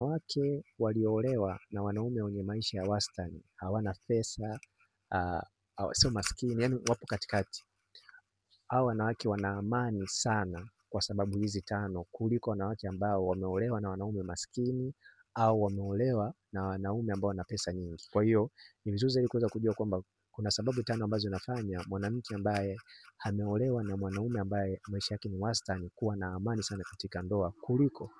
Wanawake walioolewa na wanaume wenye maisha ya wastani, hawana pesa, ah, sio maskini, yaani wapo katikati. Hao wanawake wana amani sana kwa sababu hizi tano kuliko wanawake ambao wameolewa na wanaume maskini au wameolewa na wanaume ambao wana pesa nyingi. Kwa hiyo ni vizuri zaidi kuweza kujua kwamba kuna sababu tano ambazo zinafanya mwanamke ambaye ameolewa na mwanaume ambaye maisha yake ni wastani kuwa na amani sana katika ndoa kuliko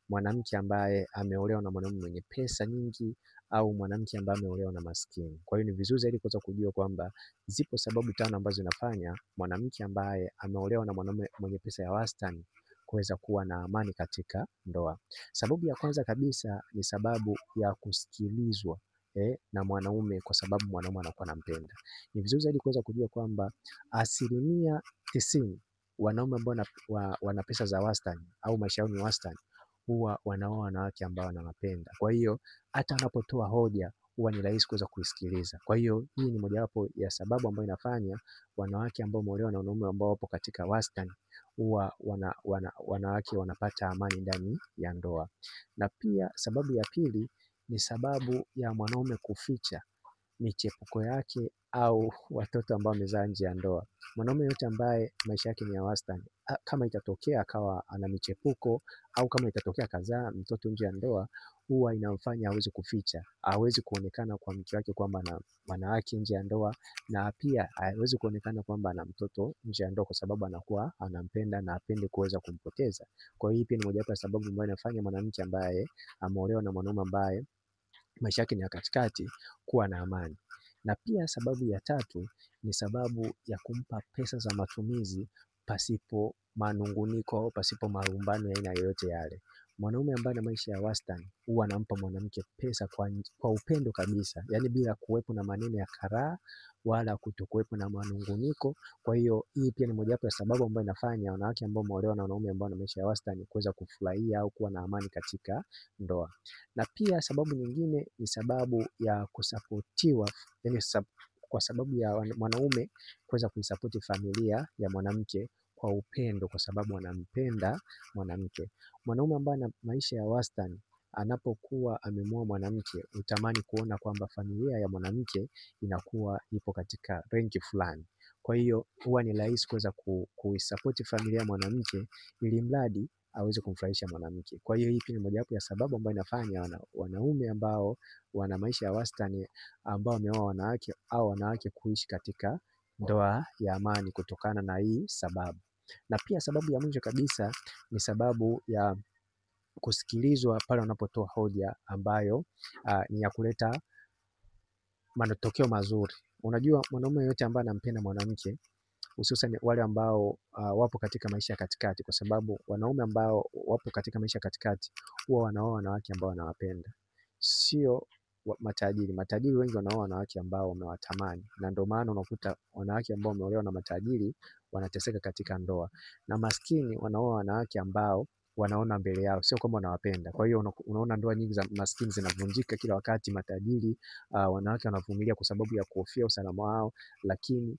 mwanamke ambaye ameolewa na mwanaume mwenye pesa nyingi au mwanamke ambaye ameolewa na maskini. Kwa hiyo ni vizuri zaidi kuweza kujua kwamba zipo sababu tano ambazo zinafanya mwanamke ambaye ameolewa na mwanaume mwenye pesa ya wastani kuweza kuwa na amani katika ndoa. Sababu ya kwanza kabisa ni sababu ya kusikilizwa na mwanaume kwa sababu mwanaume anakuwa anampenda. Ni vizuri zaidi kuweza kujua kwamba 90% wanaume ambao wana pesa za wastani au maisha yao ni wastani huwa wanaoa wanawake ambao wanawapenda. Kwa hiyo hata wanapotoa hoja huwa ni rahisi kuweza kuisikiliza. Kwa hiyo hii ni mojawapo ya sababu ambayo inafanya wanawake ambao wameolewa na wanaume ambao wapo katika wastani huwa wanawake wanapata amani ndani ya ndoa. Na pia sababu ya pili ni sababu ya mwanaume kuficha michepuko yake au watoto ambao amezaa nje ya ndoa. Mwanaume yote ambaye maisha yake ni ya wastani, kama itatokea akawa ana michepuko au kama itatokea akazaa mtoto nje ya ndoa, huwa inamfanya hawezi kuficha, hawezi kuonekana kwa mke wake kwamba ana wanawake nje ya ndoa, na pia hawezi kuonekana kwamba ana mtoto nje ya ndoa kwa sababu anakuwa anampenda na hapendi kuweza kumpoteza. Kwa hiyo hii pia ni mojawapo ya sababu ambayo inafanya mwanamke ambaye ameolewa na mwanaume ambaye maisha yake ni ya katikati kuwa na amani. Na pia sababu ya tatu ni sababu ya kumpa pesa za matumizi pasipo manunguniko au pasipo malumbano ya aina yoyote yale. Mwanaume ambaye ana maisha ya wastani huwa anampa mwanamke pesa kwa upendo kabisa, yaani bila kuwepo na maneno ya karaha wala kutokuwepo na manunguniko. Kwa hiyo hii pia ni mojawapo ya sababu ambayo inafanya wanawake ambao wameolewa na wanaume ambao wana maisha ya wastani kuweza kufurahia au kuwa na amani katika ndoa. Na pia sababu nyingine ni sababu ya kusapotiwa, yaani kwa sababu ya mwanaume kuweza kuisapoti familia ya mwanamke kwa upendo kwa sababu anampenda mwanamke. Mwanaume ambaye ana maisha ya wastani anapokuwa amemuoa mwanamke hutamani kuona kwamba familia ya mwanamke inakuwa ipo katika renki fulani. Kwa hiyo huwa ni rahisi kuweza kuisapoti familia ya mwanamke ili mradi aweze kumfurahisha mwanamke. Kwa hiyo hii pia ni mojawapo ya sababu ambayo inafanya wanaume ambao wana maisha ya wastani ambao wameoa wanawake au wanawake kuishi katika ndoa ya amani kutokana na hii sababu. Na pia sababu ya mwisho kabisa ni sababu ya kusikilizwa pale wanapotoa hoja ambayo ni ya kuleta matokeo mazuri. Unajua mwanaume yeyote ambaye anampenda mwanamke hususan wale ambao wapo katika maisha ya katikati, kwa sababu wanaume ambao wapo katika maisha ya katikati huwa wanaoa wanawake ambao wanawapenda, sio matajiri. Matajiri wengi wanaoa wanawake ambao wamewatamani, na ndio maana unakuta wanawake ambao wameolewa na matajiri wanateseka katika ndoa, na maskini wanaoa wanawake ambao wanaona mbele yao, sio kwamba wanawapenda. Kwa hiyo unaona ndoa nyingi za maskini zinavunjika kila wakati. Matajiri wanawake wanavumilia kwa sababu ya kuhofia usalama wao, lakini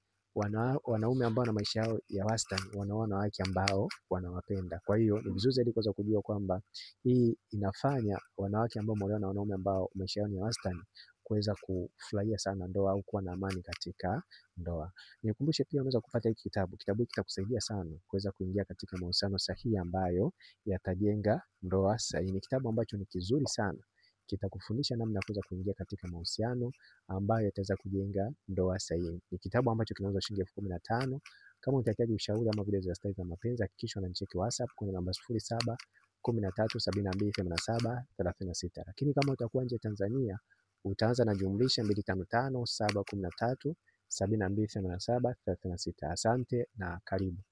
wanaume ambao na maisha yao ya wastani wanaoa wanawake ambao wanawapenda. Kwa hiyo ni vizuri zaidi kuweza kujua kwamba hii inafanya wanawake ambao wameolewa na wanaume ambao maisha yao ni ya wastani kuweza kufurahia sana ndoa au kuwa na amani katika ndoa. Nikukumbushe pia unaweza kupata hiki kitabu. Kitabu hiki kitakusaidia sana kuweza kuingia katika mahusiano sahihi ambayo yatajenga ndoa sahihi. Ni kitabu ambacho ni kizuri sana, kitakufundisha namna ya kuweza kuingia katika mahusiano ambayo yataweza kujenga ndoa sahihi. Ni kitabu ambacho kinauzwa shilingi 15,000. Kama unahitaji ushauri ama video za style za mapenzi, hakikisha unanicheki WhatsApp kwa namba 0713727736. Lakini kama utakuwa nje Tanzania, utaanza na jumlisha 255 713 728736. Asante na karibu.